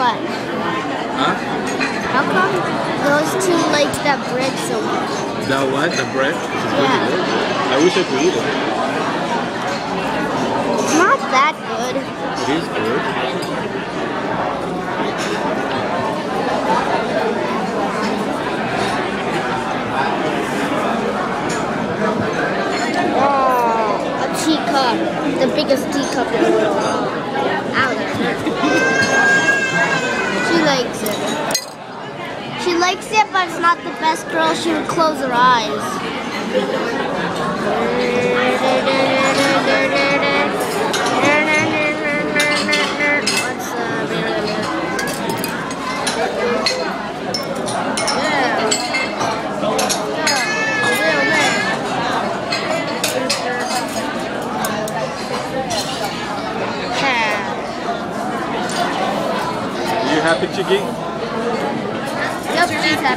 what? Huh? How come those two like that bread so much? The what? The bread? Yeah. I wish I could eat it. It's not that good. It is good. Oh, a teacup. The biggest teacup in the world. Alex. She likes it. She likes it, but it's not the best girl. She would close her eyes. You happy, Chicky? Yep, she's happy.